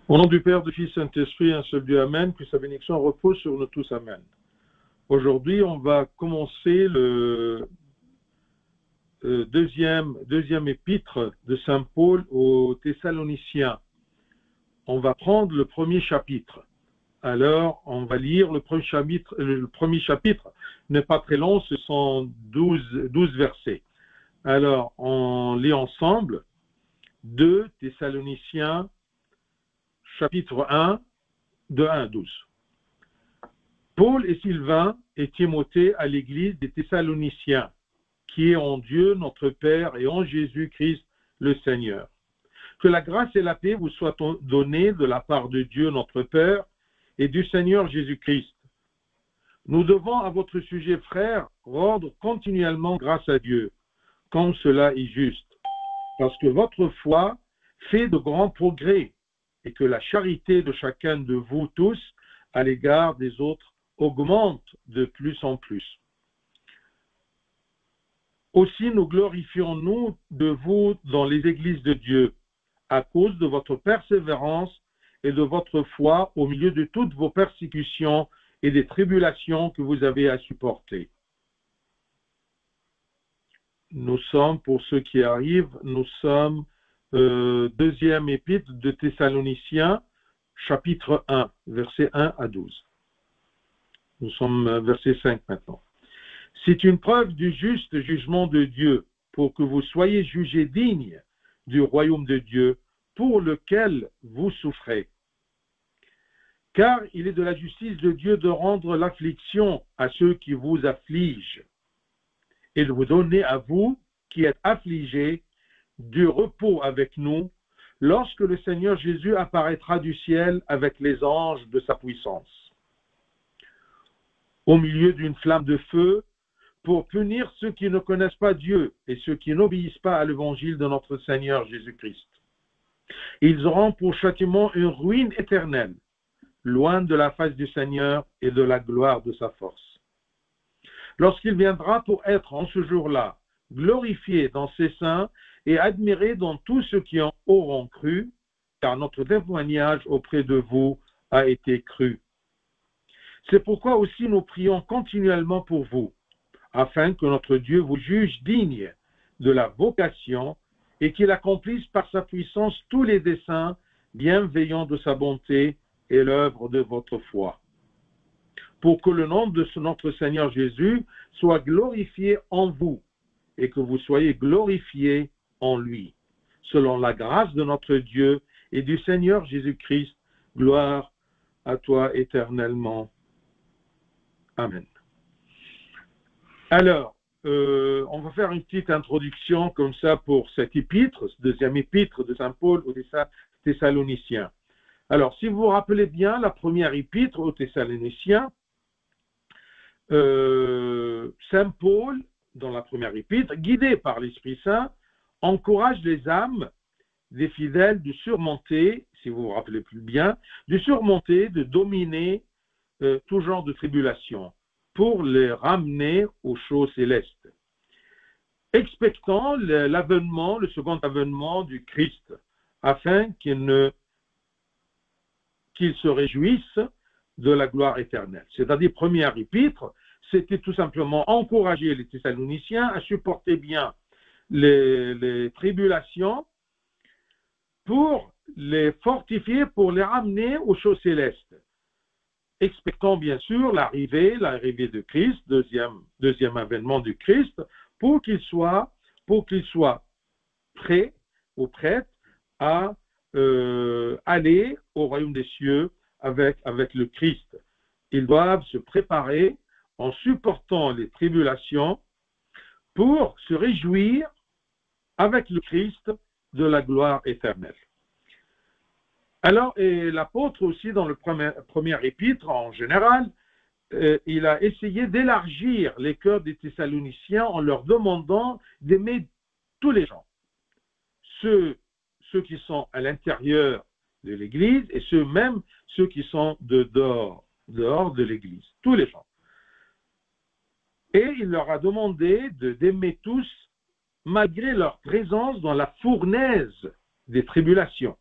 Au nom du Père, du Fils, Saint-Esprit, un seul Dieu, Amen, que sa bénédiction repose sur nous tous, Amen. Aujourd'hui, on va commencer le deuxième épître de Saint Paul aux Thessaloniciens. On va prendre le premier chapitre. Alors, on va lire le premier chapitre. Le premier chapitre n'est pas très long, ce sont 12 versets. Alors, on lit ensemble 2 Thessaloniciens, chapitre 1, de 1 à 12. Paul et Sylvain et Timothée à l'église des Thessaloniciens, qui est en Dieu notre Père et en Jésus-Christ le Seigneur. Que la grâce et la paix vous soient données de la part de Dieu notre Père et du Seigneur Jésus-Christ. Nous devons à votre sujet, frères, rendre continuellement grâce à Dieu, comme cela est juste, parce que votre foi fait de grands progrès et que la charité de chacun de vous tous à l'égard des autres augmente de plus en plus. Aussi nous glorifions-nous de vous dans les églises de Dieu, à cause de votre persévérance et de votre foi au milieu de toutes vos persécutions et des tribulations que vous avez à supporter. Nous sommes, pour ceux qui arrivent, nous sommes deuxième épître de Thessaloniciens, chapitre 1, versets 1 à 12. Nous sommes verset 5 maintenant. C'est une preuve du juste jugement de Dieu pour que vous soyez jugés dignes du royaume de Dieu pour lequel vous souffrez. Car il est de la justice de Dieu de rendre l'affliction à ceux qui vous affligent et de vous donner à vous qui êtes affligés du repos avec nous lorsque le Seigneur Jésus apparaîtra du ciel avec les anges de sa puissance, au milieu d'une flamme de feu, pour punir ceux qui ne connaissent pas Dieu et ceux qui n'obéissent pas à l'évangile de notre Seigneur Jésus-Christ. Ils auront pour châtiment une ruine éternelle, loin de la face du Seigneur et de la gloire de sa force. Lorsqu'il viendra pour être en ce jour-là glorifié dans ses saints et admiré dans tous ceux qui en auront cru, car notre témoignage auprès de vous a été cru. C'est pourquoi aussi nous prions continuellement pour vous, afin que notre Dieu vous juge digne de la vocation et qu'il accomplisse par sa puissance tous les desseins bienveillants de sa bonté et l'œuvre de votre foi, pour que le nom de notre Seigneur Jésus soit glorifié en vous et que vous soyez glorifiés en lui, selon la grâce de notre Dieu et du Seigneur Jésus-Christ. Gloire à toi éternellement. Amen. Alors, on va faire une petite introduction comme ça pour cette épître, ce deuxième épître de Saint Paul aux Thessaloniciens. Alors, si vous vous rappelez bien, la première épître aux Thessaloniciens, Saint Paul, dans la première épître, guidé par l'Esprit Saint, encourage les âmes des fidèles de surmonter, si vous vous rappelez plus bien, de dominer tout genre de tribulation, pour les ramener aux choses célestes, expectant le second avènement du Christ, afin qu'il se réjouisse de la gloire éternelle. C'est-à-dire, première épître, c'était tout simplement encourager les Thessaloniciens à supporter bien les tribulations pour les fortifier, pour les ramener aux choses célestes, expectant bien sûr l'arrivée de Christ, deuxième avènement du Christ, pour qu'il soit prêt ou prête à aller au royaume des cieux avec le Christ. Ils doivent se préparer en supportant les tribulations pour se réjouir avec le Christ de la gloire éternelle. Alors, et l'apôtre aussi, dans le premier épître en général, il a essayé d'élargir les cœurs des Thessaloniciens en leur demandant d'aimer tous les gens, ceux qui sont à l'intérieur de l'Église et ceux qui sont dehors de l'Église, tous les gens. Et il leur a demandé d'aimer tous malgré leur présence dans la fournaise des tribulations.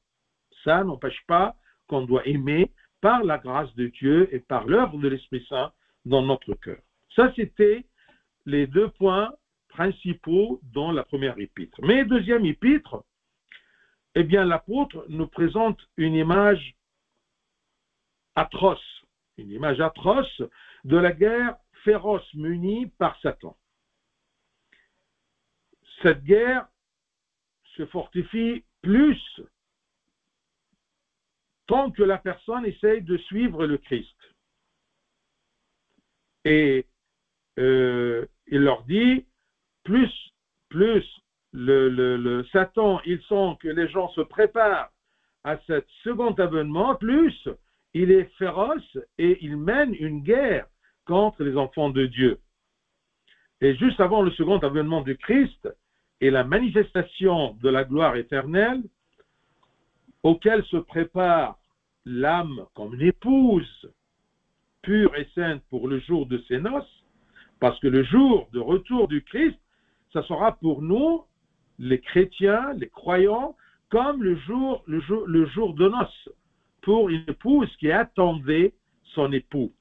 Ça n'empêche pas qu'on doit aimer par la grâce de Dieu et par l'œuvre de l'Esprit Saint dans notre cœur. Ça, c'était les 2 points principaux dans la première épître. Mais deuxième épître, eh bien, l'apôtre nous présente une image atroce de la guerre féroce menée par Satan. Cette guerre se fortifie plus tant que la personne essaye de suivre le Christ. Et il leur dit, plus le Satan, il sent que les gens se préparent à ce second avènement, plus il est féroce et il mène une guerre contre les enfants de Dieu. Et juste avant le second avènement du Christ et la manifestation de la gloire éternelle, auquel se prépare l'âme comme une épouse pure et sainte pour le jour de ses noces, parce que le jour de retour du Christ, ça sera pour nous, les chrétiens, les croyants, comme le jour de noces, pour une épouse qui attendait son époux.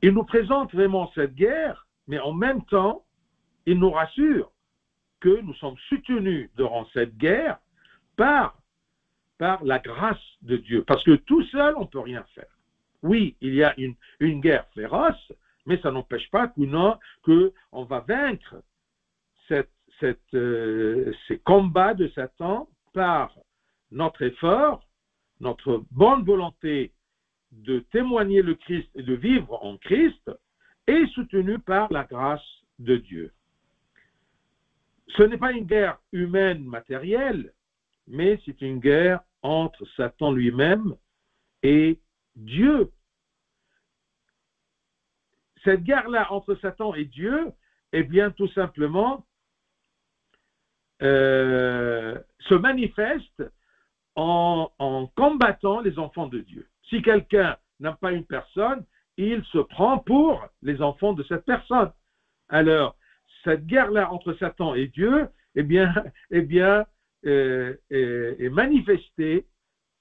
Il nous présente vraiment cette guerre, mais en même temps, il nous rassure que nous sommes soutenus durant cette guerre par la grâce de Dieu. Parce que tout seul, on ne peut rien faire. Oui, il y a une guerre féroce, mais ça n'empêche pas qu'on va vaincre ces combats de Satan par notre effort, notre bonne volonté de témoigner le Christ et de vivre en Christ, et soutenu par la grâce de Dieu. Ce n'est pas une guerre humaine matérielle, mais c'est une guerre entre Satan lui-même et Dieu. Cette guerre-là entre Satan et Dieu, eh bien, tout simplement, se manifeste en combattant les enfants de Dieu. Si quelqu'un n'aime pas une personne, il se prend pour les enfants de cette personne. Alors, cette guerre-là entre Satan et Dieu, est manifestée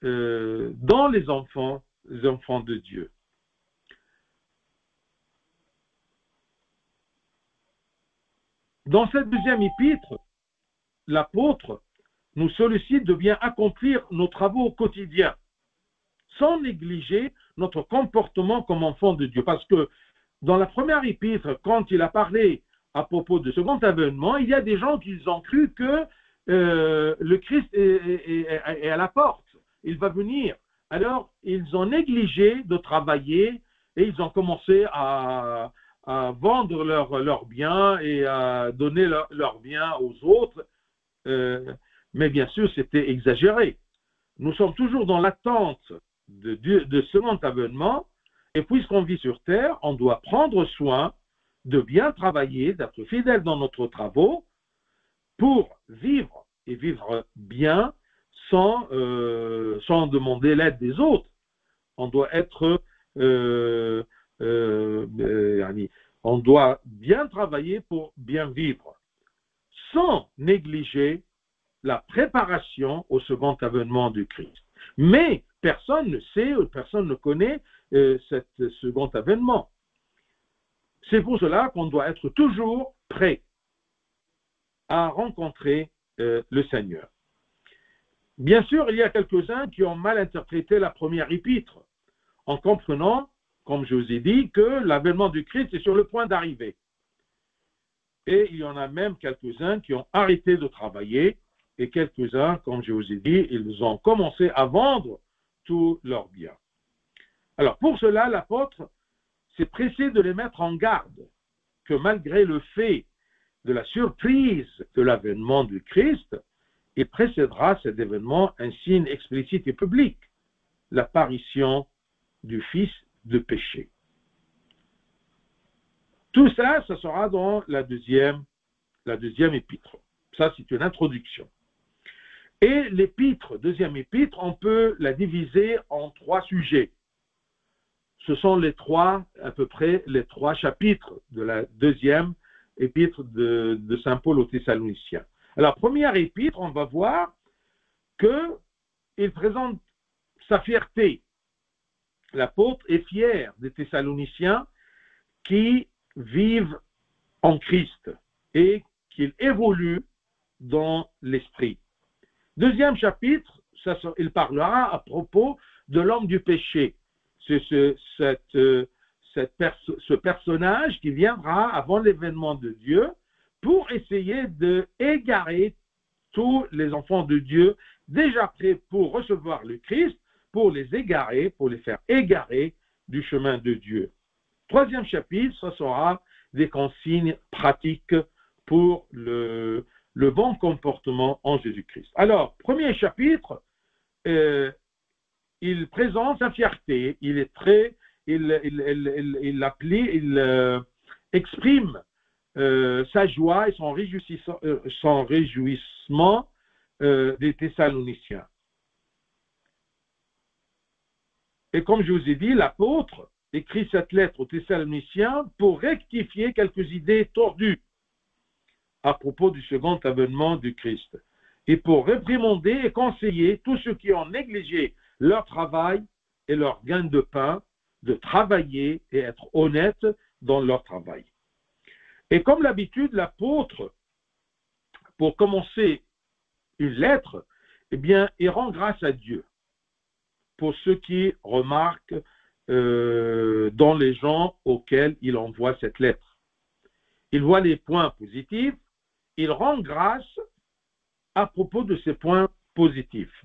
dans les enfants de Dieu. Dans cette deuxième épître, l'apôtre nous sollicite de bien accomplir nos travaux quotidiens, sans négliger notre comportement comme enfant de Dieu. Parce que dans la première épître, quand il a parlé à propos de second avènement, il y a des gens qui ont cru que le Christ est à la porte, il va venir. Alors, ils ont négligé de travailler et ils ont commencé à vendre leurs biens et à donner leurs biens aux autres. Mais bien sûr, c'était exagéré. Nous sommes toujours dans l'attente de second avènement, et puisqu'on vit sur terre, on doit prendre soin de bien travailler, d'être fidèle dans nos travaux, pour vivre, et vivre bien, sans demander l'aide des autres. On doit être, on doit bien travailler pour bien vivre, sans négliger la préparation au second avènement du Christ. Mais personne ne sait, personne ne connaît ce second avènement. C'est pour cela qu'on doit être toujours prêt à rencontrer le Seigneur. Bien sûr, il y a quelques-uns qui ont mal interprété la première épître, en comprenant, comme je vous ai dit, que l'avènement du Christ est sur le point d'arriver. Et il y en a même quelques-uns qui ont arrêté de travailler, et quelques-uns, comme je vous ai dit, ils ont commencé à vendre tous leurs biens. Alors, pour cela, l'apôtre s'est pressé de les mettre en garde, que malgré le fait de la surprise de l'avènement du Christ, il précédera cet événement un signe explicite et public, l'apparition du Fils de péché. Tout ça, ça sera dans la deuxième épître. Ça, c'est une introduction. Et l'épître, deuxième épître, on peut la diviser en 3 sujets. Ce sont à peu près les 3 chapitres de la deuxième épître de Saint Paul aux Thessaloniciens. Alors, première épître, on va voir qu'il présente sa fierté. L'apôtre est fier des Thessaloniciens qui vivent en Christ et qu'ils évoluent dans l'esprit. Deuxième chapitre, il parlera à propos de l'homme du péché. C'est ce personnage qui viendra avant l'événement de Dieu pour essayer d'égarer tous les enfants de Dieu déjà prêts pour recevoir le Christ, pour les égarer, pour les faire égarer du chemin de Dieu. Troisième chapitre, ce sera des consignes pratiques pour le bon comportement en Jésus-Christ. Alors, premier chapitre, il présente sa fierté, il exprime sa joie et son réjouissement des Thessaloniciens. Et comme je vous ai dit, l'apôtre écrit cette lettre aux Thessaloniciens pour rectifier quelques idées tordues à propos du second avènement du Christ et pour réprimander et conseiller tous ceux qui ont négligé leur travail et leur gain de pain, de travailler et être honnêtes dans leur travail. Et comme l'habitude, l'apôtre, pour commencer une lettre, eh bien, il rend grâce à Dieu pour ceux qui remarquent dans les gens auxquels il envoie cette lettre. Il voit les points positifs, il rend grâce à propos de ces points positifs.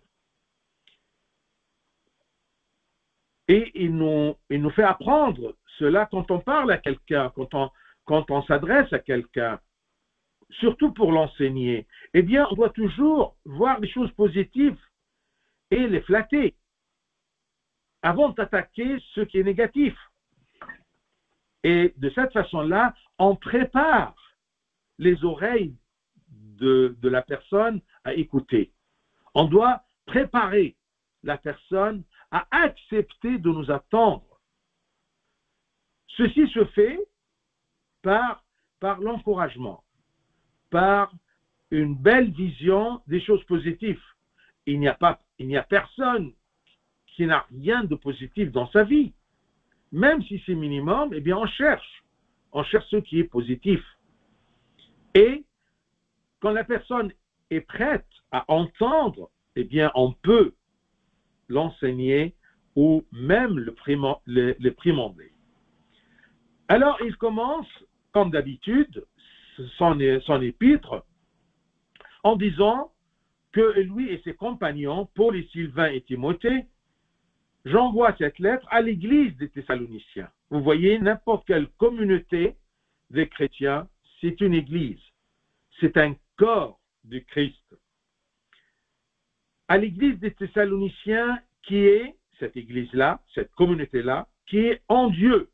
Et il nous fait apprendre cela quand on parle à quelqu'un, quand on s'adresse à quelqu'un, surtout pour l'enseigner. Eh bien, on doit toujours voir les choses positives et les flatter avant d'attaquer ce qui est négatif. Et de cette façon-là, on prépare les oreilles de la personne à écouter. On doit préparer la personne à accepter de nous attendre. Ceci se fait par l'encouragement, par une belle vision des choses positives. Il n'y a personne qui n'a rien de positif dans sa vie. Même si c'est minimum, eh bien on cherche ce qui est positif. Et quand la personne est prête à entendre, eh bien on peut l'enseigner ou même le primander. Alors il commence, comme d'habitude, son épître en disant que lui et ses compagnons, Paul et Sylvain et Timothée, j'envoie cette lettre à l'église des Thessaloniciens. Vous voyez, n'importe quelle communauté des chrétiens, c'est une église. C'est un corps du Christ. À l'église des Thessaloniciens, qui est cette église-là, cette communauté-là, qui est en Dieu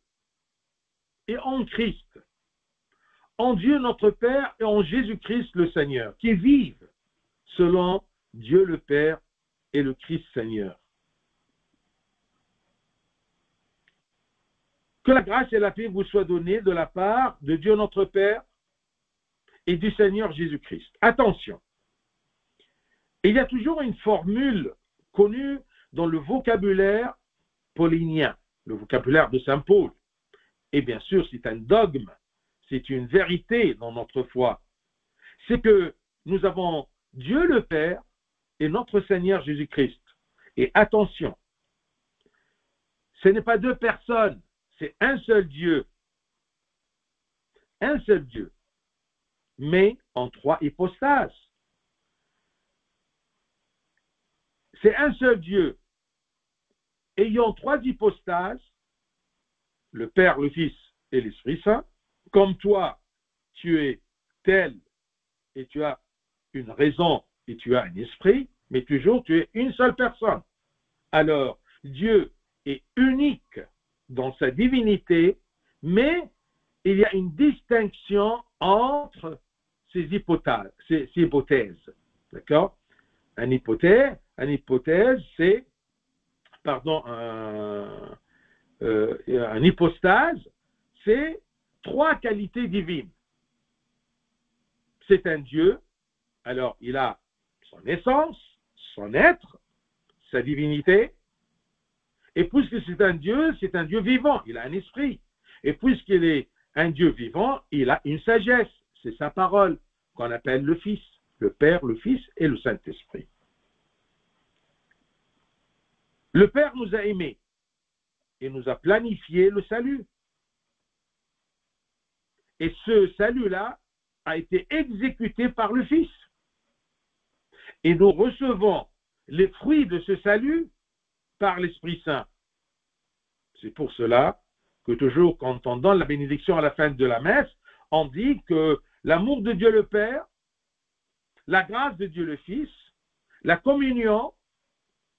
et en Christ. En Dieu notre Père et en Jésus-Christ le Seigneur, qui vivent selon Dieu le Père et le Christ Seigneur. Que la grâce et la paix vous soient données de la part de Dieu notre Père et du Seigneur Jésus-Christ. Attention, il y a toujours une formule connue dans le vocabulaire paulinien, le vocabulaire de Saint Paul. Et bien sûr, c'est un dogme, c'est une vérité dans notre foi. C'est que nous avons Dieu le Père et notre Seigneur Jésus-Christ. Et attention, ce n'est pas deux personnes, c'est un seul Dieu. Un seul Dieu, mais en trois hypostases. C'est un seul Dieu, ayant trois hypostases, le Père, le Fils et l'Esprit Saint. Comme toi, tu es tel et tu as une raison et tu as un esprit, mais toujours tu es une seule personne. Alors, Dieu est unique dans sa divinité, mais il y a une distinction entre ces hypothèses. D'accord? Une hypothèse, c'est, un hypostase, c'est trois qualités divines. C'est un Dieu, alors il a son essence, son être, sa divinité. Et puisque c'est un Dieu vivant, il a un esprit. Et puisqu'il est un Dieu vivant, il a une sagesse. C'est sa parole qu'on appelle le Fils, le Père, le Fils et le Saint-Esprit. Le Père nous a aimés et nous a planifié le salut. Et ce salut-là a été exécuté par le Fils. Et nous recevons les fruits de ce salut par l'Esprit Saint. C'est pour cela que toujours quand on donne la bénédiction à la fin de la messe, on dit que l'amour de Dieu le Père, la grâce de Dieu le Fils, la communion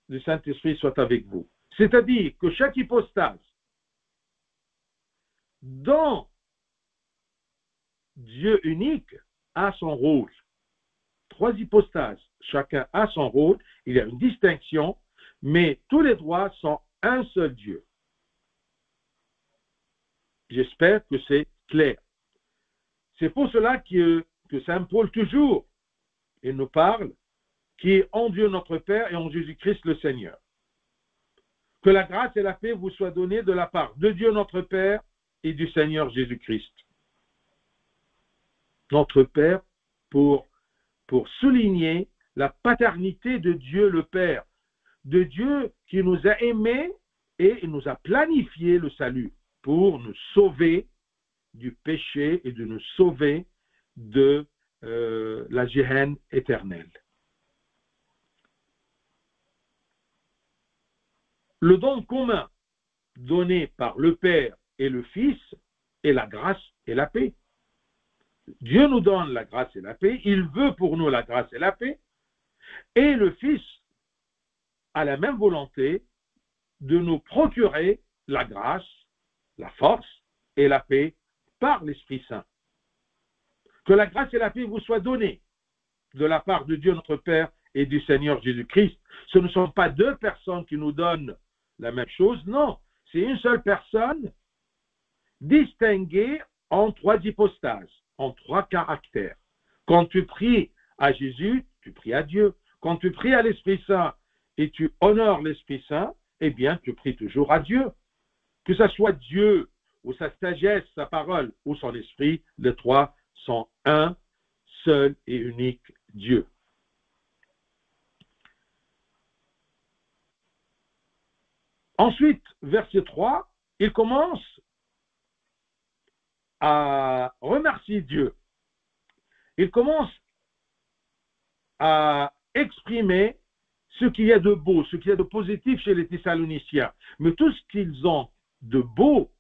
du Saint-Esprit soit avec vous. C'est-à-dire que chaque hypostase dont Dieu unique a son rôle. 3 hypostases, chacun a son rôle, il y a une distinction, mais tous les 3 sont un seul Dieu. J'espère que c'est clair. C'est pour cela que Saint Paul toujours, il nous parle, qui est en Dieu notre Père et en Jésus-Christ le Seigneur. Que la grâce et la paix vous soient données de la part de Dieu notre Père et du Seigneur Jésus-Christ. Notre Père pour souligner la paternité de Dieu le Père, de Dieu qui nous a aimés et il nous a planifié le salut pour nous sauver du péché et de nous sauver de la géhenne éternelle. Le don commun donné par le Père et le Fils est la grâce et la paix. Dieu nous donne la grâce et la paix, il veut pour nous la grâce et la paix, et le Fils a la même volonté de nous procurer la grâce, la force et la paix par l'Esprit Saint. Que la grâce et la paix vous soient données de la part de Dieu notre Père et du Seigneur Jésus-Christ. Ce ne sont pas 2 personnes qui nous donnent la même chose, non, c'est une seule personne distinguée en 3 hypostases, en 3 caractères. Quand tu pries à Jésus, tu pries à Dieu. Quand tu pries à l'Esprit Saint et tu honores l'Esprit Saint, eh bien, tu pries toujours à Dieu. Que ce soit Dieu ou sa sagesse, sa parole ou son esprit, les 3 sont un seul et unique Dieu. Ensuite, verset 3, il commence à remercier Dieu. Il commence à exprimer ce qu'il y a de beau, ce qu'il y a de positif chez les Thessaloniciens. Mais tout ce qu'ils ont de beau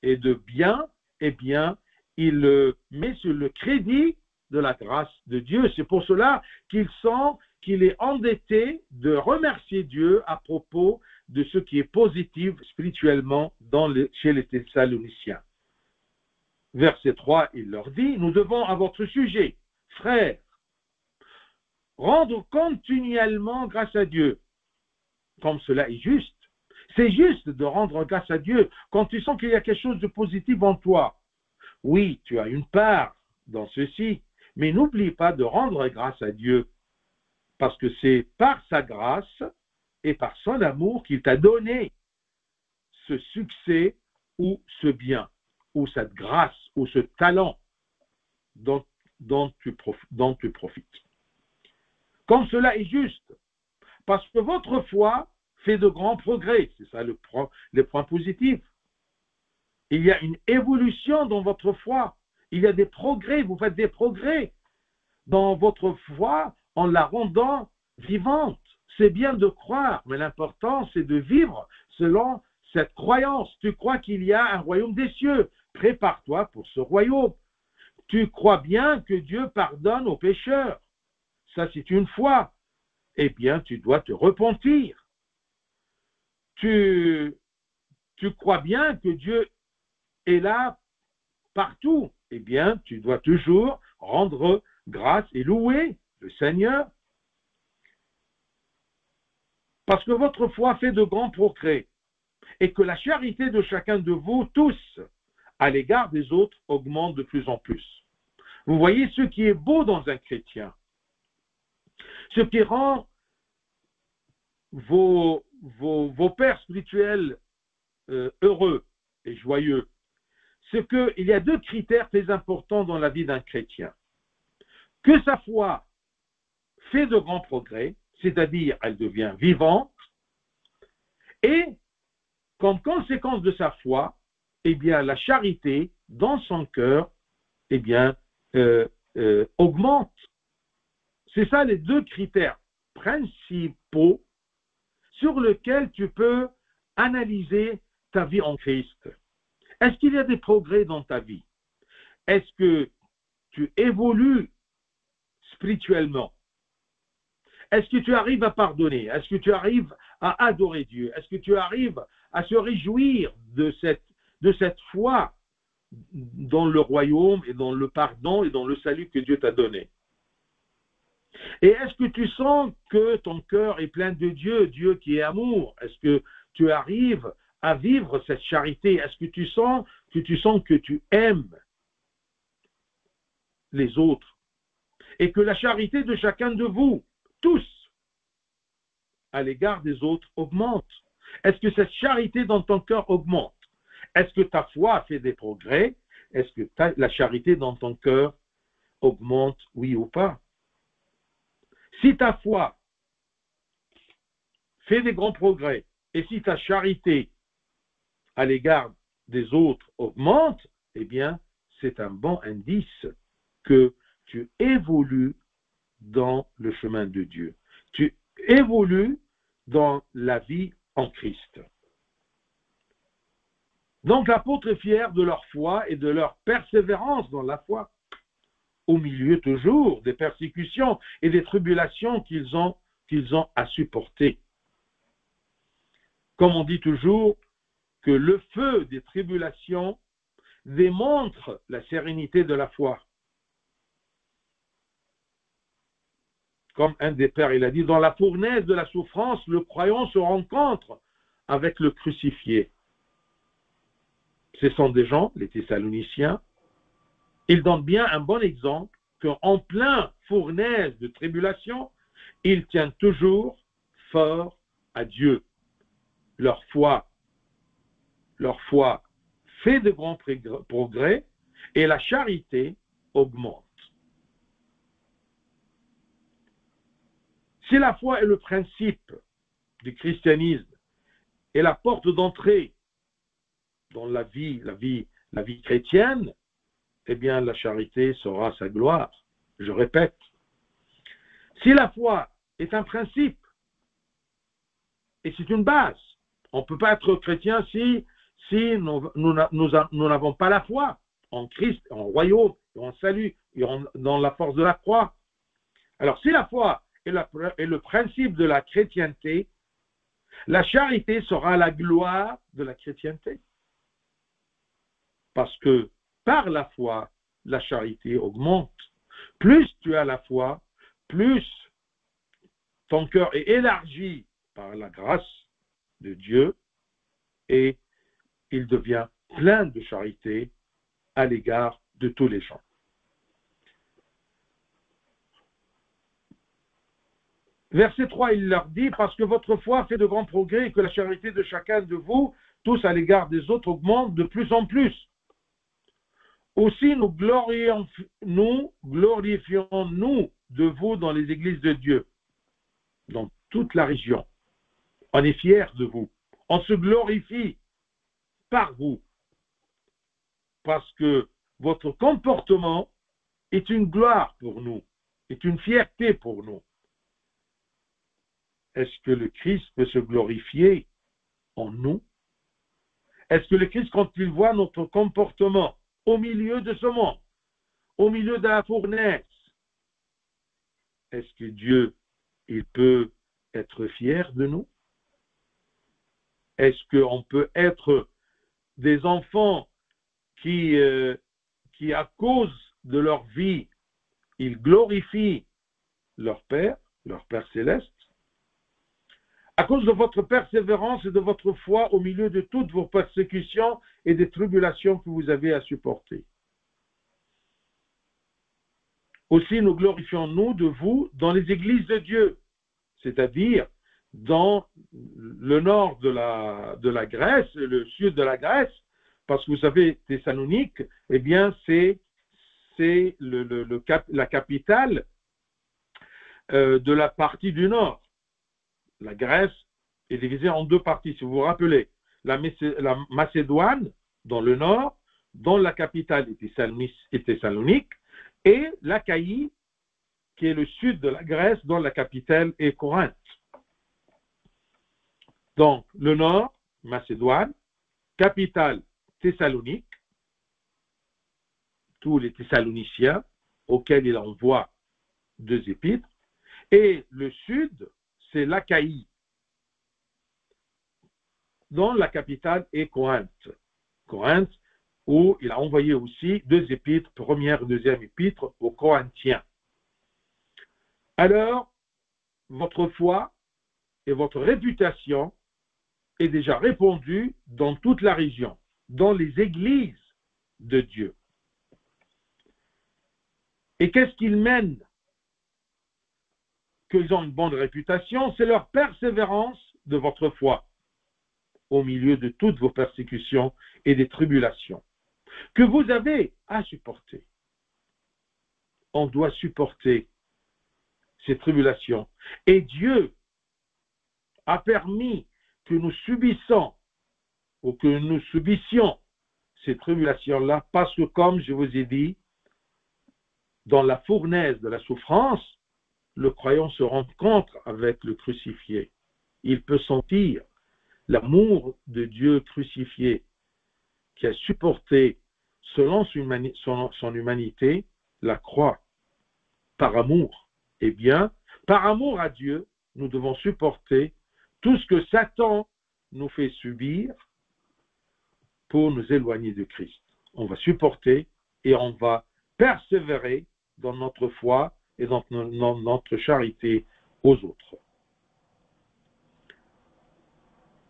et de bien, eh bien, il le met sur le crédit de la grâce de Dieu. C'est pour cela qu'il est endetté de remercier Dieu à propos de ce qui est positif spirituellement chez les Thessaloniciens. Verset 3, il leur dit, nous devons à votre sujet, frères, rendre continuellement grâce à Dieu, comme cela est juste. C'est juste de rendre grâce à Dieu quand tu sens qu'il y a quelque chose de positif en toi. Oui, tu as une part dans ceci, mais n'oublie pas de rendre grâce à Dieu, parce que c'est par sa grâce et par son amour qu'il t'a donné ce succès ou ce bien, ou cette grâce, ou ce talent dont tu profites. Comme cela est juste, parce que votre foi fait de grands progrès, c'est ça le point positif. Il y a une évolution dans votre foi, il y a des progrès, vous faites des progrès dans votre foi en la rendant vivante. C'est bien de croire, mais l'important c'est de vivre selon cette croyance. Tu crois qu'il y a un royaume des cieux, prépare-toi pour ce royaume. Tu crois bien que Dieu pardonne aux pécheurs, ça c'est une foi. Eh bien, tu dois te repentir. Tu crois bien que Dieu est là partout. Eh bien, tu dois toujours rendre grâce et louer le Seigneur. Parce que votre foi fait de grands progrès et que la charité de chacun de vous tous à l'égard des autres augmente de plus en plus. Vous voyez ce qui est beau dans un chrétien, ce qui rend vos pères spirituels heureux et joyeux, c'est qu'il y a deux critères très importants dans la vie d'un chrétien. Que sa foi fait de grands progrès, c'est-à-dire elle devient vivante, et comme conséquence de sa foi, eh bien, la charité dans son cœur, eh bien, augmente. C'est ça les deux critères principaux sur lesquels tu peux analyser ta vie en Christ. Est-ce qu'il y a des progrès dans ta vie? Est-ce que tu évolues spirituellement? Est-ce que tu arrives à pardonner? Est-ce que tu arrives à adorer Dieu? Est-ce que tu arrives à se réjouir de cette foi dans le royaume et dans le pardon et dans le salut que Dieu t'a donné? Et est-ce que tu sens que ton cœur est plein de Dieu, Dieu qui est amour? Est-ce que tu arrives à vivre cette charité? Est-ce que tu sens que tu aimes les autres? Et que la charité de chacun de vous, tous, à l'égard des autres, augmente? Est-ce que cette charité dans ton cœur augmente? Est-ce que ta foi fait des progrès? Est-ce que la charité dans ton cœur augmente, oui ou pas? Si ta foi fait des grands progrès et si ta charité à l'égard des autres augmente, eh bien, c'est un bon indice que tu évolues dans le chemin de Dieu. Tu évolues dans la vie en Christ. Donc l'apôtre est fier de leur foi et de leur persévérance dans la foi, au milieu toujours des persécutions et des tribulations qu'ils ont à supporter. Comme on dit toujours, que le feu des tribulations démontre la sérénité de la foi. Comme un des pères, il a dit, dans la fournaise de la souffrance, le croyant se rencontre avec le crucifié. Ce sont des gens, les Thessaloniciens, ils donnent bien un bon exemple qu'en plein fournaise de tribulation, ils tiennent toujours fort à Dieu. Leur foi fait de grands progrès et la charité augmente. Si la foi est le principe du christianisme et la porte d'entrée dans la vie chrétienne, eh bien la charité sera sa gloire. Je répète, si la foi est un principe et c'est une base, on ne peut pas être chrétien si nous n'avons pas la foi en Christ, en royaume, en salut, et dans la force de la croix. Alors si la foi est le principe de la chrétienté, la charité sera la gloire de la chrétienté. Parce que par la foi, la charité augmente. Plus tu as la foi, plus ton cœur est élargi par la grâce de Dieu et il devient plein de charité à l'égard de tous les gens. Verset 3, il leur dit, parce que votre foi fait de grands progrès et que la charité de chacun de vous, tous à l'égard des autres, augmente de plus en plus. Aussi nous glorifions-nous de vous dans les églises de Dieu, dans toute la région. On est fiers de vous. On se glorifie par vous. Parce que votre comportement est une gloire pour nous, est une fierté pour nous. Est-ce que le Christ peut se glorifier en nous? Est-ce que le Christ, quand il voit notre comportement au milieu de ce monde, au milieu de la fournaise, est-ce que Dieu, il peut être fier de nous? Est-ce qu'on peut être des enfants qui, à cause de leur vie, ils glorifient leur Père céleste? À cause de votre persévérance et de votre foi au milieu de toutes vos persécutions et des tribulations que vous avez à supporter. Aussi nous glorifions-nous de vous dans les églises de Dieu, c'est-à-dire dans le nord de la Grèce, le sud de la Grèce, parce que vous savez, Thessalonique, eh bien, c'est la capitale de la partie du nord. La Grèce est divisée en deux parties, si vous vous rappelez. La Macédoine, dans le nord, dont la capitale est Thessalonique, et l'Achaïe, qui est le sud de la Grèce, dont la capitale est Corinthe. Donc, le nord, Macédoine, capitale, Thessalonique, tous les Thessaloniciens, auxquels il envoie 2 épîtres, et le sud, c'est l'Achaïe, dont la capitale est Corinthe. Corinthe, où il a envoyé aussi 2 épîtres, première et deuxième épître aux Corinthiens. Alors, votre foi et votre réputation est déjà répandue dans toute la région, dans les églises de Dieu. Et qu'est-ce qu'ils mènent qu'ils ont une bonne réputation? C'est leur persévérance de votre foi au milieu de toutes vos persécutions et des tribulations que vous avez à supporter. On doit supporter ces tribulations. Et Dieu a permis que nous subissions ces tribulations-là parce que, comme je vous ai dit, dans la fournaise de la souffrance, le croyant se rencontre avec le crucifié. Il peut sentir l'amour de Dieu crucifié qui a supporté, selon son humanité, la croix par amour. Eh bien, par amour à Dieu, nous devons supporter tout ce que Satan nous fait subir pour nous éloigner de Christ. On va supporter et on va persévérer dans notre foi et dans notre charité aux autres.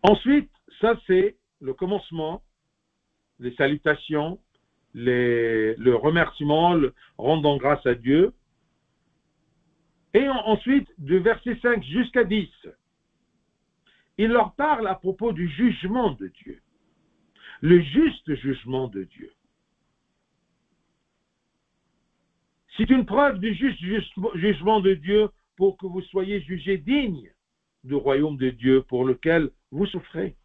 Ensuite, ça c'est le commencement, les salutations, le remerciement, le rendant grâce à Dieu. Et ensuite, du verset 5 jusqu'à 10, il leur parle à propos du jugement de Dieu, le juste jugement de Dieu. C'est une preuve du juste jugement de Dieu pour que vous soyez jugés dignes du royaume de Dieu pour lequel vous souffrez.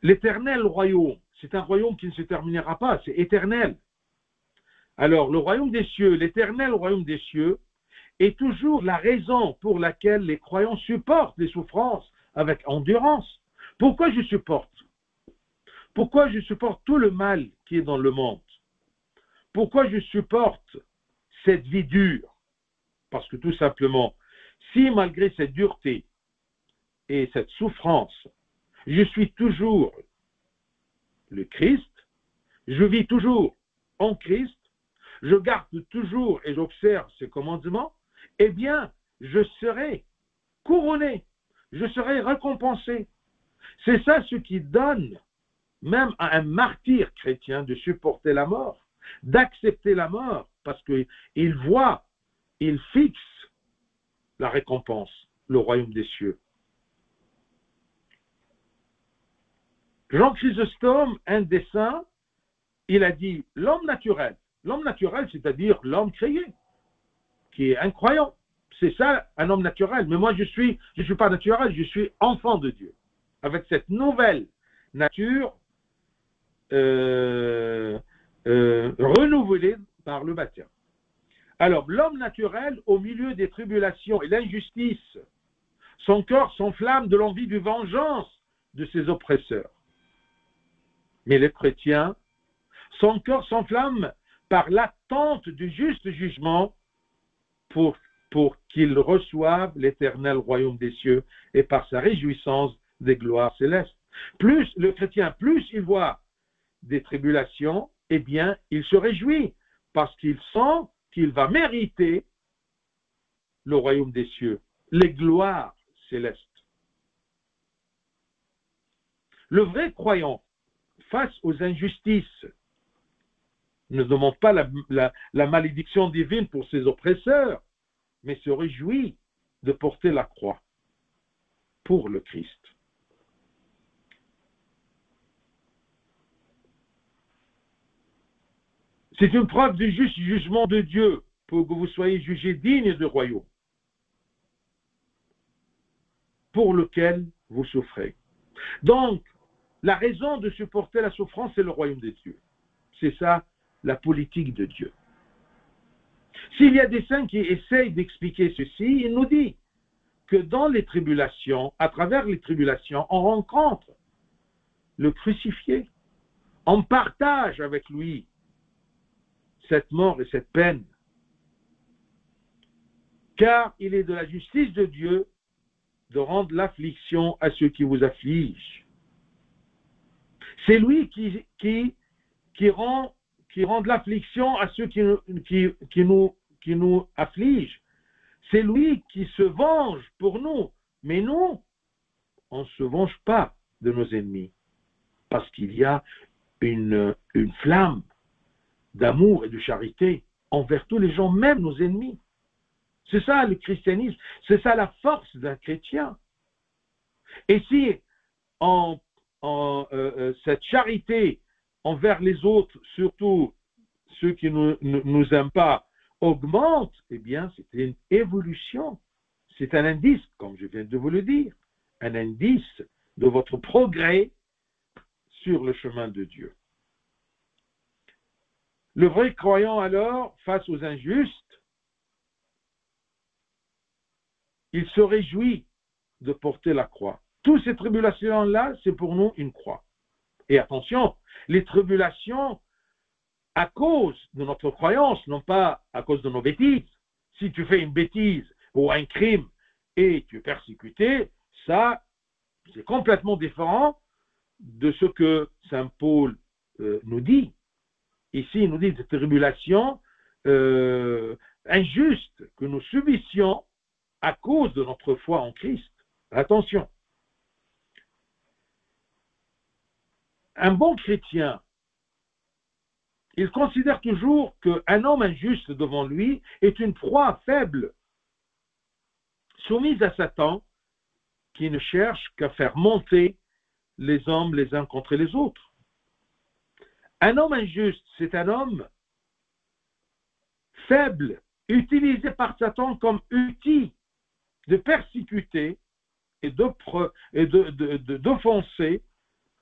L'éternel royaume, c'est un royaume qui ne se terminera pas, c'est éternel. Alors, le royaume des cieux, l'éternel royaume des cieux, est toujours la raison pour laquelle les croyants supportent les souffrances avec endurance. Pourquoi je supporte? Pourquoi je supporte tout le mal qui est dans le monde? Pourquoi je supporte cette vie dure? Parce que tout simplement, si malgré cette dureté et cette souffrance, je suis toujours le Christ, je vis toujours en Christ, je garde toujours et j'observe ses commandements, eh bien, je serai couronné, je serai récompensé. C'est ça ce qui donne même à un martyr chrétien de supporter la mort, d'accepter la mort, parce qu'il voit, il fixe la récompense, le royaume des cieux. Jean Chrysostome, un des saints, il a dit l'homme naturel, c'est-à-dire l'homme créé, qui est incroyant. C'est ça, un homme naturel. Mais moi, je suis pas naturel, je suis enfant de Dieu. Avec cette nouvelle nature renouvelée par le baptême. Alors, l'homme naturel, au milieu des tribulations et l'injustice, son cœur s'enflamme de l'envie de vengeance de ses oppresseurs. Mais les chrétiens, son cœur s'enflamme par l'attente du juste jugement pour qu'ils reçoivent l'éternel royaume des cieux et par sa réjouissance des gloires célestes. Plus le chrétien, plus il voit des tribulations, eh bien, il se réjouit parce qu'il sent qu'il va mériter le royaume des cieux, les gloires célestes. Le vrai croyant, face aux injustices ne demande pas la malédiction divine pour ses oppresseurs, mais se réjouit de porter la croix pour le Christ. C'est une preuve du juste jugement de Dieu pour que vous soyez jugés dignes du royaume pour lequel vous souffrez. Donc, la raison de supporter la souffrance, c'est le royaume de Dieu. C'est ça, la politique de Dieu. S'il y a des saints qui essayent d'expliquer ceci, il nous dit que dans les tribulations, à travers les tribulations, on rencontre le crucifié. On partage avec lui cette mort et cette peine. Car il est de la justice de Dieu de rendre l'affliction à ceux qui vous affligent. C'est lui qui rend de l'affliction à ceux qui nous affligent. C'est lui qui se venge pour nous. Mais nous, on ne se venge pas de nos ennemis. Parce qu'il y a une flamme d'amour et de charité envers tous les gens, même nos ennemis. C'est ça le christianisme, c'est ça la force d'un chrétien. Et si cette charité envers les autres, surtout ceux qui ne nous aiment pas, augmente, eh bien c'est une évolution. C'est un indice, comme je viens de vous le dire, un indice de votre progrès sur le chemin de Dieu. Le vrai croyant alors, face aux injustes, il se réjouit de porter la croix. Toutes ces tribulations-là, c'est pour nous une croix. Et attention, les tribulations à cause de notre croyance, non pas à cause de nos bêtises. Si tu fais une bêtise ou un crime et tu es persécuté, ça, c'est complètement différent de ce que Saint Paul nous dit. Ici, il nous dit des tribulations injustes que nous subissions à cause de notre foi en Christ. Attention. Un bon chrétien, il considère toujours qu'un homme injuste devant lui est une proie faible, soumise à Satan, qui ne cherche qu'à faire monter les hommes les uns contre les autres. Un homme injuste, c'est un homme faible, utilisé par Satan comme outil de persécuter et d'offenser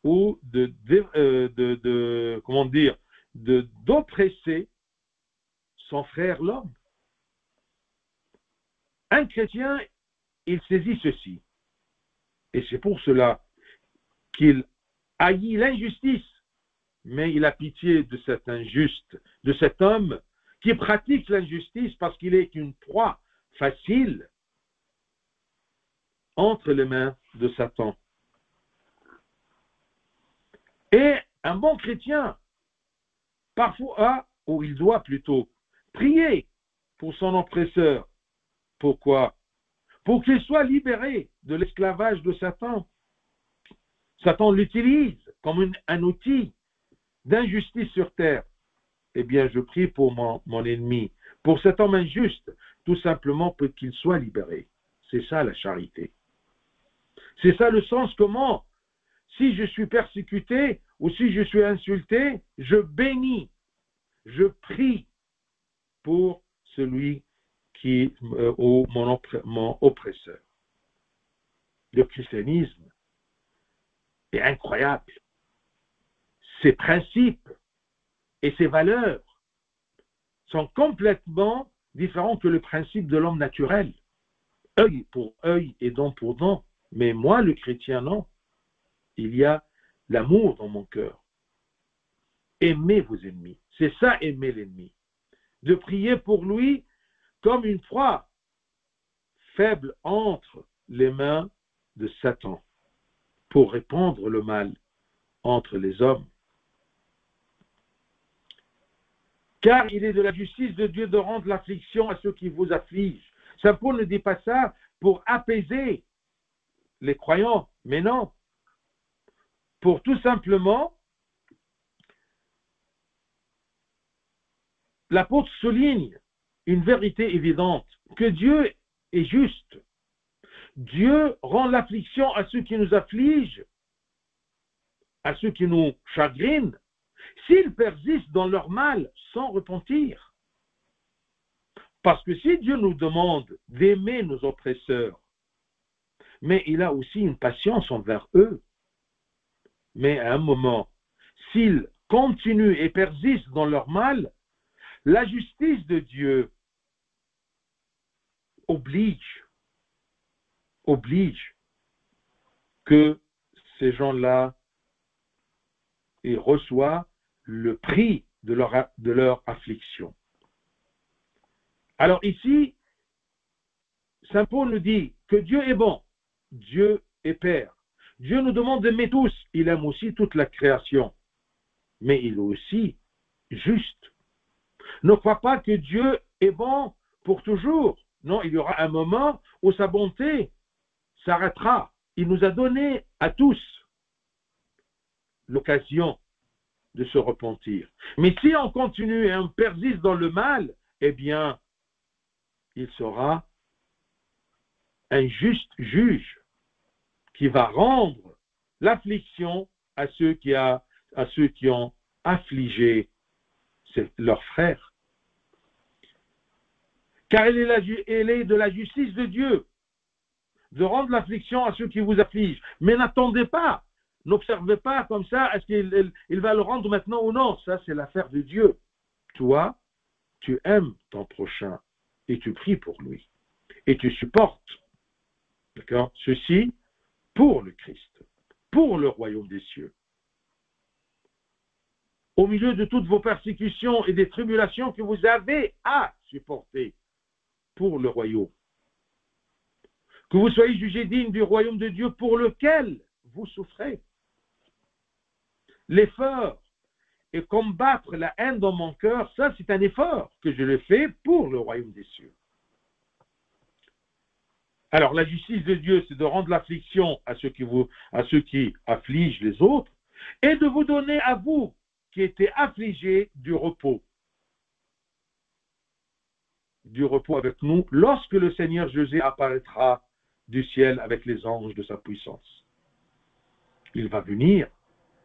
ou d'oppresser son frère l'homme. Un chrétien, il saisit ceci. Et c'est pour cela qu'il haït l'injustice, mais il a pitié de cet injuste, de cet homme qui pratique l'injustice parce qu'il est une proie facile entre les mains de Satan. Et un bon chrétien, parfois, ou il doit plutôt, prier pour son oppresseur. Pourquoi? Pour qu'il soit libéré de l'esclavage de Satan. Satan l'utilise comme un outil d'injustice sur terre. Eh bien, je prie pour mon ennemi, pour cet homme injuste, tout simplement pour qu'il soit libéré. C'est ça la charité. C'est ça le sens comment, si je suis persécuté ou si je suis insulté, je bénis, je prie pour celui qui mon oppresseur. Le christianisme est incroyable. Ses principes et ses valeurs sont complètement différents que le principe de l'homme naturel. Œil pour œil et dent pour dent. Mais moi, le chrétien, non. Il y a l'amour dans mon cœur. Aimez vos ennemis. C'est ça, aimer l'ennemi. De prier pour lui comme une proie faible entre les mains de Satan pour répandre le mal entre les hommes. Car il est de la justice de Dieu de rendre l'affliction à ceux qui vous affligent. Saint Paul ne dit pas ça pour apaiser les croyants, mais non. Pour tout simplement l'apôtre souligne une vérité évidente, que Dieu est juste. Dieu rend l'affliction à ceux qui nous affligent, à ceux qui nous chagrinent, s'ils persistent dans leur mal sans repentir. Parce que si Dieu nous demande d'aimer nos oppresseurs, mais il a aussi une patience envers eux, mais à un moment, s'ils continuent et persistent dans leur mal, la justice de Dieu oblige que ces gens-là reçoivent le prix de leur affliction. Alors ici, Saint Paul nous dit que Dieu est bon, Dieu est Père. Dieu nous demande d'aimer tous, il aime aussi toute la création, mais il est aussi juste. Ne crois pas que Dieu est bon pour toujours. Non, il y aura un moment où sa bonté s'arrêtera. Il nous a donné à tous l'occasion de se repentir. Mais si on continue et on persiste dans le mal, eh bien, il sera un juste juge qui va rendre l'affliction à ceux qui ont affligé leurs frères. Car elle est de la justice de Dieu de rendre l'affliction à ceux qui vous affligent. Mais n'attendez pas, n'observez pas comme ça, est-ce qu'il va le rendre maintenant ou non? Ça, c'est l'affaire de Dieu. Toi, tu aimes ton prochain et tu pries pour lui. Et tu supportes. D'accord? Ceci pour le Christ, pour le royaume des cieux. Au milieu de toutes vos persécutions et des tribulations que vous avez à supporter pour le royaume. Que vous soyez jugés dignes du royaume de Dieu pour lequel vous souffrez. L'effort et combattre la haine dans mon cœur, ça c'est un effort que je le fais pour le royaume des cieux. Alors la justice de Dieu, c'est de rendre l'affliction à ceux qui affligent les autres et de vous donner à vous qui étaient affligés du repos. Du repos avec nous lorsque le Seigneur Jésus apparaîtra du ciel avec les anges de sa puissance. Il va venir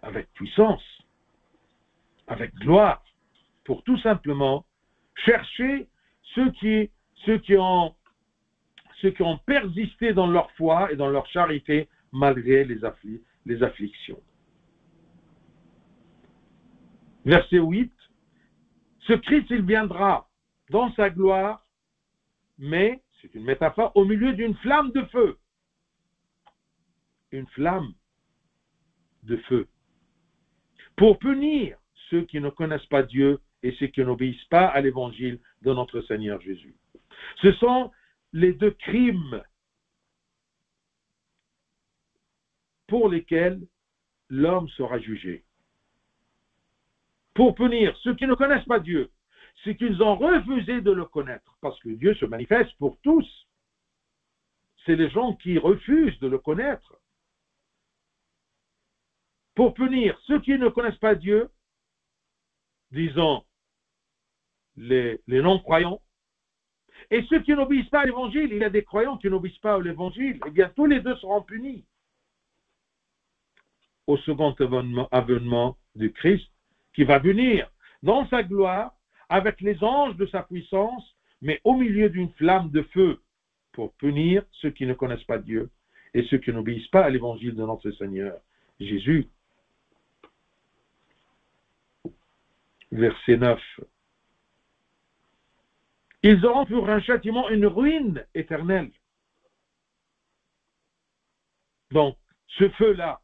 avec puissance, avec gloire, pour tout simplement chercher ceux qui ont persisté dans leur foi et dans leur charité malgré les afflictions. Verset 8, ce Christ, il viendra dans sa gloire, mais, c'est une métaphore, au milieu d'une flamme de feu. Une flamme de feu. Pour punir ceux qui ne connaissent pas Dieu et ceux qui n'obéissent pas à l'évangile de notre Seigneur Jésus. Ce sont les deux crimes pour lesquels l'homme sera jugé. Pour punir ceux qui ne connaissent pas Dieu, ceux qui ont refusé de le connaître, parce que Dieu se manifeste pour tous. C'est les gens qui refusent de le connaître. Pour punir ceux qui ne connaissent pas Dieu, disons les non-croyants, et ceux qui n'obéissent pas à l'évangile, il y a des croyants qui n'obéissent pas à l'évangile, eh bien tous les deux seront punis. Au second avènement du Christ, qui va venir dans sa gloire, avec les anges de sa puissance, mais au milieu d'une flamme de feu, pour punir ceux qui ne connaissent pas Dieu et ceux qui n'obéissent pas à l'évangile de notre Seigneur Jésus. Verset 9. Ils auront pour un châtiment une ruine éternelle. Donc, ce feu-là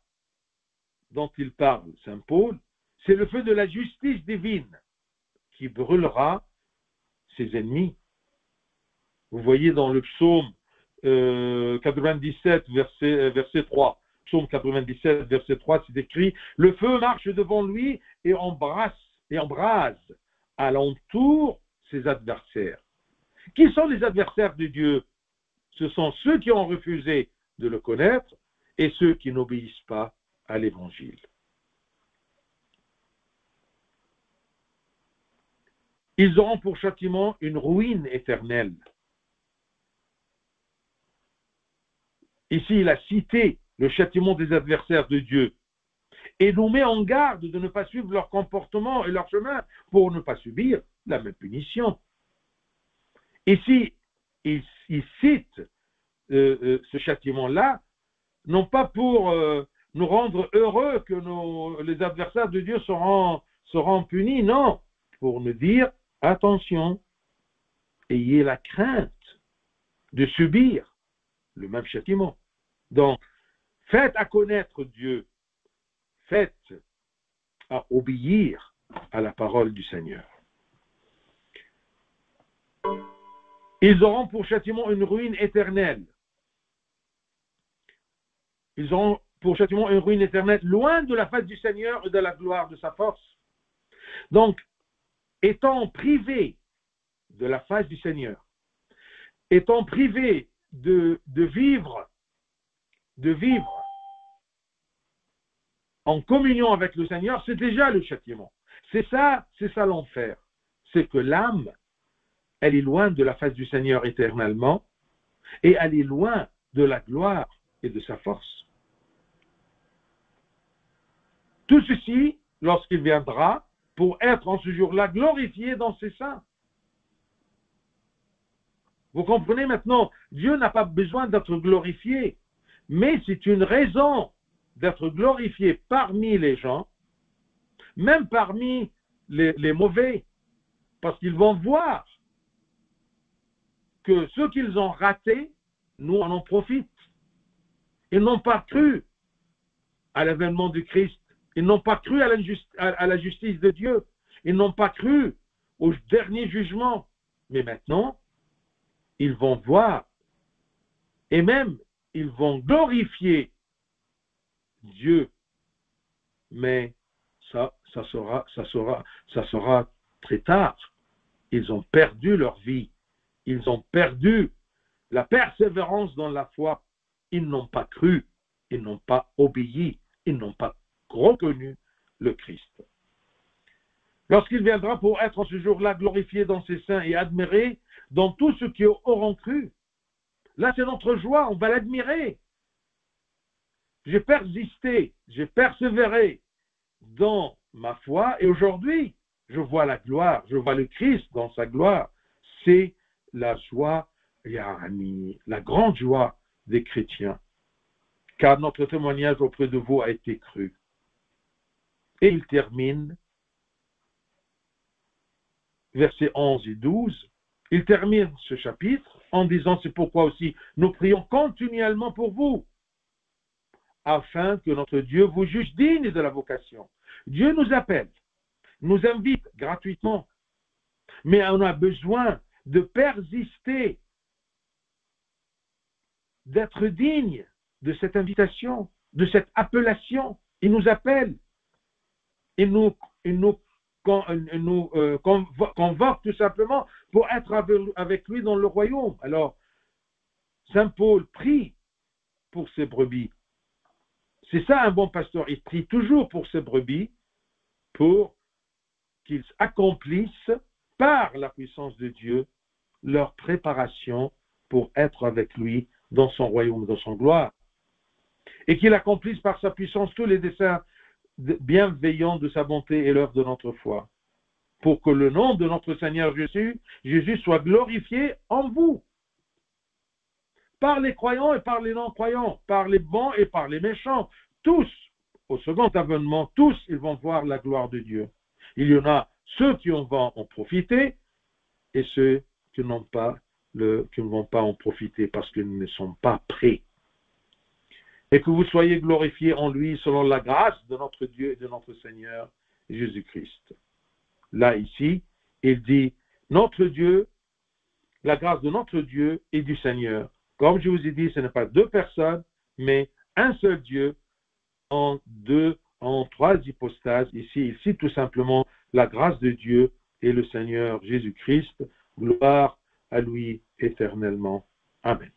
dont il parle, Saint Paul, c'est le feu de la justice divine qui brûlera ses ennemis. Vous voyez dans le psaume 97, verset 3. Psaume 97, verset 3, c'est écrit « Le feu marche devant lui et embrase alentour ses adversaires. » Qui sont les adversaires de Dieu? Ce sont ceux qui ont refusé de le connaître et ceux qui n'obéissent pas à l'évangile. Ils auront pour châtiment une ruine éternelle. Ici, il a cité le châtiment des adversaires de Dieu et nous met en garde de ne pas suivre leur comportement et leur chemin pour ne pas subir la même punition. Ici, il cite ce châtiment-là, non pas pour nous rendre heureux que les adversaires de Dieu seront punis, non, pour nous dire, attention, ayez la crainte de subir le même châtiment. Donc, faites à connaître Dieu, faites à obéir à la parole du Seigneur. Ils auront pour châtiment une ruine éternelle. Ils auront pour châtiment une ruine éternelle, loin de la face du Seigneur et de la gloire de sa force. Donc, étant privés de la face du Seigneur, étant privés de vivre en communion avec le Seigneur, c'est déjà le châtiment. C'est ça l'enfer. C'est que l'âme, elle est loin de la face du Seigneur éternellement et elle est loin de la gloire et de sa force. Tout ceci, lorsqu'il viendra, pour être en ce jour-là glorifié dans ses saints. Vous comprenez maintenant, Dieu n'a pas besoin d'être glorifié, mais c'est une raison d'être glorifié parmi les gens, même parmi les mauvais, parce qu'ils vont voir que ce qu'ils ont raté, nous en profitent. Ils n'ont pas cru à l'avènement du Christ. Ils n'ont pas cru à la justice de Dieu. Ils n'ont pas cru au dernier jugement. Mais maintenant, ils vont voir et même ils vont glorifier Dieu. Mais ça sera très tard. Ils ont perdu leur vie. Ils ont perdu la persévérance dans la foi. Ils n'ont pas cru. Ils n'ont pas obéi. Ils n'ont pas reconnu le Christ. Lorsqu'il viendra pour être en ce jour-là glorifié dans ses saints et admiré dans tous ceux qui auront cru, là c'est notre joie, on va l'admirer. J'ai persisté, j'ai persévéré dans ma foi et aujourd'hui je vois la gloire, je vois le Christ dans sa gloire. C'est la joie, la grande joie des chrétiens, car notre témoignage auprès de vous a été cru. Et il termine, versets 11 et 12, il termine ce chapitre en disant, c'est pourquoi aussi nous prions continuellement pour vous, afin que notre Dieu vous juge digne de la vocation. Dieu nous appelle, nous invite gratuitement, mais on a besoin de persister, d'être digne de cette invitation, de cette appellation. Il nous appelle. Il nous convoque tout simplement pour être avec lui dans le royaume. Alors, Saint Paul prie pour ses brebis. C'est ça un bon pasteur. Il prie toujours pour ses brebis pour qu'ils accomplissent par la puissance de Dieu leur préparation pour être avec lui dans son royaume, dans son gloire. Et qu'il accomplisse par sa puissance tous les desseins bienveillants de sa bonté et l'œuvre de notre foi, pour que le nom de notre Seigneur Jésus soit glorifié en vous, par les croyants et par les non-croyants, par les bons et par les méchants. Tous, au second avènement, tous, ils vont voir la gloire de Dieu. Il y en a ceux qui vont en profiter et ceux qui ne vont pas en profiter parce qu'ils ne sont pas prêts. Et que vous soyez glorifiés en lui selon la grâce de notre Dieu et de notre Seigneur Jésus-Christ. Là, ici, il dit, notre Dieu, la grâce de notre Dieu et du Seigneur. Comme je vous ai dit, ce n'est pas deux personnes, mais un seul Dieu en trois hypostases. Ici, il cite tout simplement la grâce de Dieu et le Seigneur Jésus-Christ. Gloire à lui éternellement. Amen.